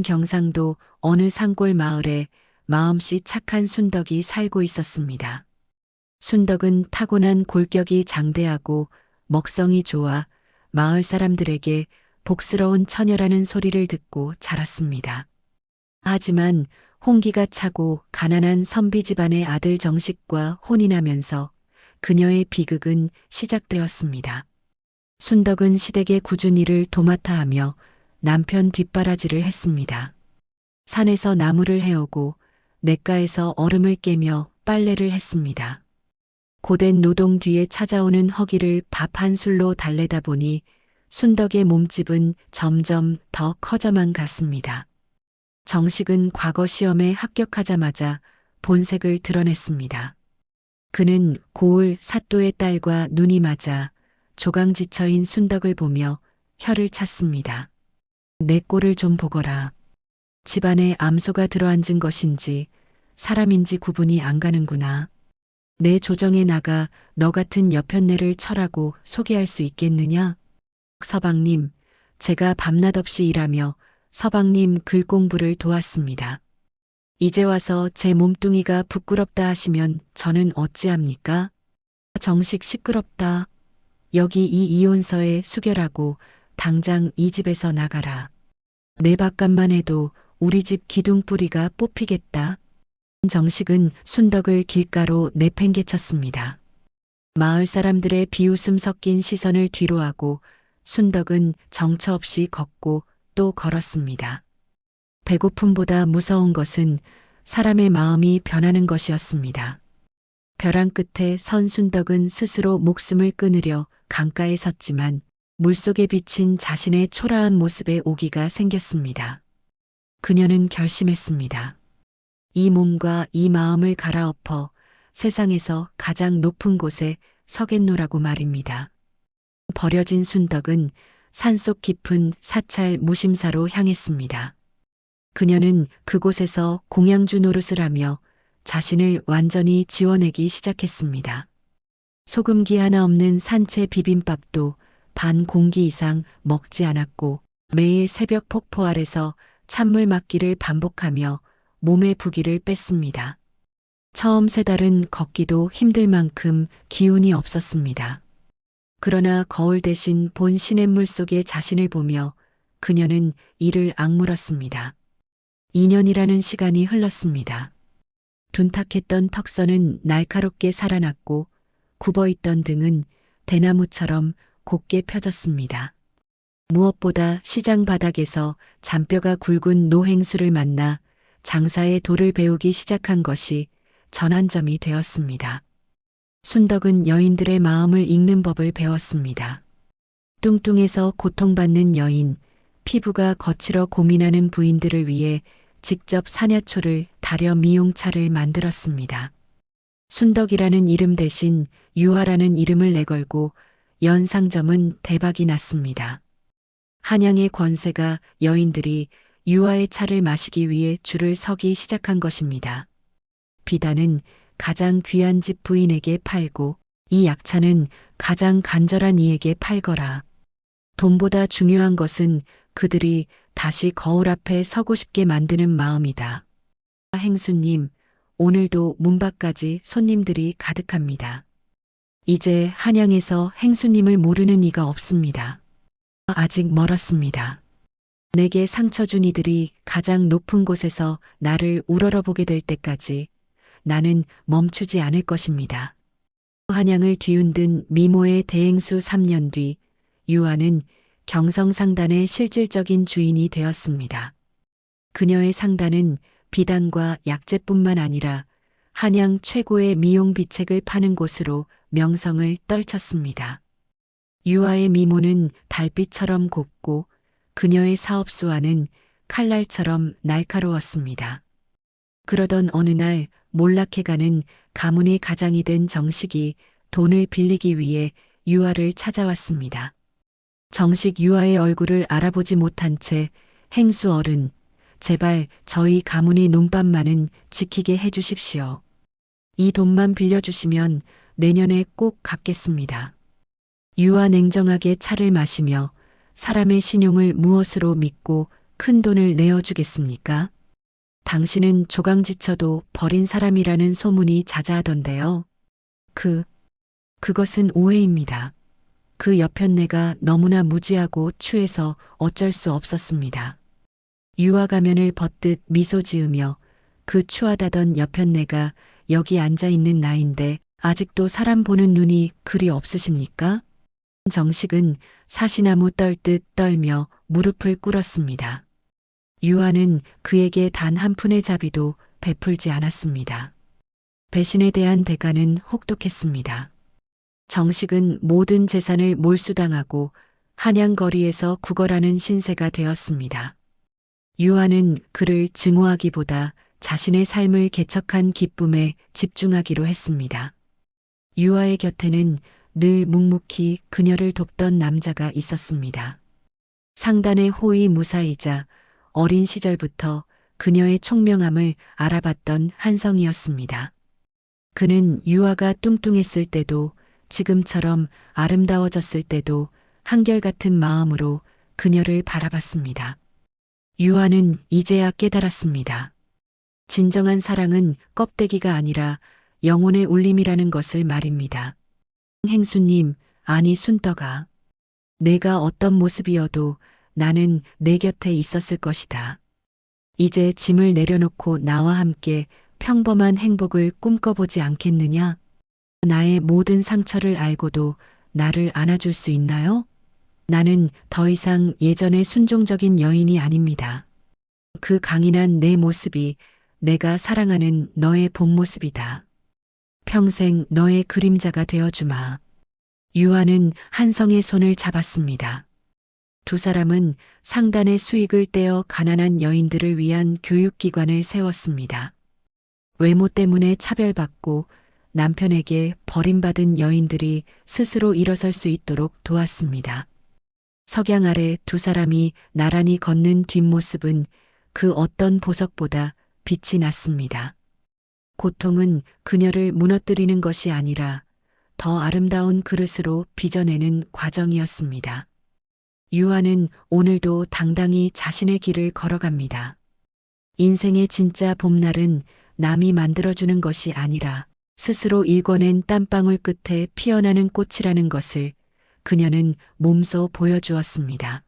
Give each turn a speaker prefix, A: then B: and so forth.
A: 경상도 어느 산골 마을에 마음씨 착한 순덕이 살고 있었습니다. 순덕은 타고난 골격이 장대하고 먹성이 좋아 마을 사람들에게 복스러운 처녀라는 소리를 듣고 자랐습니다. 하지만 홍기가 차고 가난한 선비 집안의 아들 정식과 혼이 나면서 그녀의 비극은 시작되었습니다. 순덕은 시댁의 굳은 일을 도맡아 하며 남편 뒷바라지를 했습니다. 산에서 나무를 헤오고 냇가에서 얼음을 깨며 빨래를 했습니다. 고된 노동 뒤에 찾아오는 허기를 밥 한 술로 달래다 보니 순덕의 몸집은 점점 더 커져만 갔습니다. 정식은 과거 시험에 합격하자마자 본색을 드러냈습니다. 그는 고을 사또의 딸과 눈이 맞아 조강지처인 순덕을 보며 혀를 찼습니다. 내 꼴을 좀 보거라. 집안에 암소가 들어앉은 것인지 사람인지 구분이 안 가는구나. 내 조정에 나가 너 같은 여편네를 철하고 소개할 수 있겠느냐? 서방님, 제가 밤낮 없이 일하며 서방님 글 공부를 도왔습니다. 이제 와서 제 몸뚱이가 부끄럽다 하시면 저는 어찌합니까? 정식 시끄럽다. 여기 이 이혼서에 수결하고 당장 이 집에서 나가라. 내 밥값만 해도 우리 집 기둥뿌리가 뽑히겠다. 정식은 순덕을 길가로 내팽개쳤습니다. 마을 사람들의 비웃음 섞인 시선을 뒤로하고 순덕은 정처 없이 걷고 또 걸었습니다. 배고픔보다 무서운 것은 사람의 마음이 변하는 것이었습니다. 벼랑 끝에 선 순덕은 스스로 목숨을 끊으려 강가에 섰지만 물속에 비친 자신의 초라한 모습에 오기가 생겼습니다. 그녀는 결심했습니다. 이 몸과 이 마음을 갈아엎어 세상에서 가장 높은 곳에 서겠노라고 말입니다. 버려진 순덕은 산속 깊은 사찰 무심사로 향했습니다. 그녀는 그곳에서 공양주 노릇을 하며 자신을 완전히 지워내기 시작했습니다. 소금기 하나 없는 산채 비빔밥도 반 공기 이상 먹지 않았고 매일 새벽 폭포 아래서 찬물 맞기를 반복하며 몸의 부기를 뺐습니다. 처음 세 달은 걷기도 힘들 만큼 기운이 없었습니다. 그러나 거울 대신 본 시냇물 속의 자신을 보며 그녀는 이를 악물었습니다. 2년이라는 시간이 흘렀습니다. 둔탁했던 턱선은 날카롭게 살아났고 굽어있던 등은 대나무처럼 곱게 펴졌습니다. 무엇보다 시장 바닥에서 잔뼈가 굵은 노행수를 만나 장사의 도를 배우기 시작한 것이 전환점이 되었습니다. 순덕은 여인들의 마음을 읽는 법을 배웠습니다. 뚱뚱해서 고통받는 여인, 피부가 거칠어 고민하는 부인들을 위해 직접 사냐초를 다려 미용차를 만들었습니다. 순덕이라는 이름 대신 유화라는 이름을 내걸고 연상점은 대박이 났습니다. 한양의 권세가 여인들이 유화의 차를 마시기 위해 줄을 서기 시작한 것입니다. 비단은 가장 귀한 집 부인에게 팔고 이 약차는 가장 간절한 이에게 팔거라. 돈보다 중요한 것은 그들이 다시 거울 앞에 서고 싶게 만드는 마음이다. 행수님, 오늘도 문 밖까지 손님들이 가득합니다. 이제 한양에서 행수님을 모르는 이가 없습니다. 아직 멀었습니다. 내게 상처 준 이들이 가장 높은 곳에서 나를 우러러보게 될 때까지 나는 멈추지 않을 것입니다. 한양을 뒤흔든 미모의 대행수 3년 뒤 유아는 경성상단의 실질적인 주인이 되었습니다. 그녀의 상단은 비단과 약재뿐만 아니라 한양 최고의 미용 비책을 파는 곳으로 명성을 떨쳤습니다. 유아의 미모는 달빛처럼 곱고 그녀의 사업수완은 칼날처럼 날카로웠습니다. 그러던 어느 날 몰락해가는 가문의 가장이 된 정식이 돈을 빌리기 위해 유아를 찾아왔습니다. 정식 유아의 얼굴을 알아보지 못한 채 행수 어른, 제발 저희 가문의 논밭만은 지키게 해주십시오. 이 돈만 빌려주시면 내년에 꼭 갚겠습니다. 유아 냉정하게 차를 마시며 사람의 신용을 무엇으로 믿고 큰 돈을 내어주겠습니까? 당신은 조강지처도 버린 사람이라는 소문이 자자하던데요. 그것은 오해입니다. 그 여편네가 너무나 무지하고 추해서 어쩔 수 없었습니다. 유화 가면을 벗듯 미소 지으며 그 추하다던 여편네가 여기 앉아 있는 나인데 아직도 사람 보는 눈이 그리 없으십니까? 정식은 사시나무 떨듯 떨며 무릎을 꿇었습니다. 유아는 그에게 단 한 푼의 자비도 베풀지 않았습니다. 배신에 대한 대가는 혹독했습니다. 정식은 모든 재산을 몰수당하고 한양거리에서 구걸하는 신세가 되었습니다. 유아는 그를 증오하기보다 자신의 삶을 개척한 기쁨에 집중하기로 했습니다. 유아의 곁에는 늘 묵묵히 그녀를 돕던 남자가 있었습니다. 상단의 호위 무사이자 어린 시절부터 그녀의 총명함을 알아봤던 한성이었습니다. 그는 유아가 뚱뚱했을 때도 지금처럼 아름다워졌을 때도 한결같은 마음으로 그녀를 바라봤습니다. 유아는 이제야 깨달았습니다. 진정한 사랑은 껍데기가 아니라 영혼의 울림이라는 것을 말입니다. 행수님, 아니 순떡아. 내가 어떤 모습이어도 나는 내 곁에 있었을 것이다. 이제 짐을 내려놓고 나와 함께 평범한 행복을 꿈꿔보지 않겠느냐? 나의 모든 상처를 알고도 나를 안아줄 수 있나요? 나는 더 이상 예전의 순종적인 여인이 아닙니다. 그 강인한 내 모습이 내가 사랑하는 너의 본 모습이다. 평생 너의 그림자가 되어주마. 유아는 한성의 손을 잡았습니다. 두 사람은 상단의 수익을 떼어 가난한 여인들을 위한 교육기관을 세웠습니다. 외모 때문에 차별받고 남편에게 버림받은 여인들이 스스로 일어설 수 있도록 도왔습니다. 석양 아래 두 사람이 나란히 걷는 뒷모습은 그 어떤 보석보다 빛이 났습니다. 고통은 그녀를 무너뜨리는 것이 아니라 더 아름다운 그릇으로 빚어내는 과정이었습니다. 유아는 오늘도 당당히 자신의 길을 걸어갑니다. 인생의 진짜 봄날은 남이 만들어주는 것이 아니라 스스로 일궈낸 땀방울 끝에 피어나는 꽃이라는 것을 그녀는 몸소 보여주었습니다.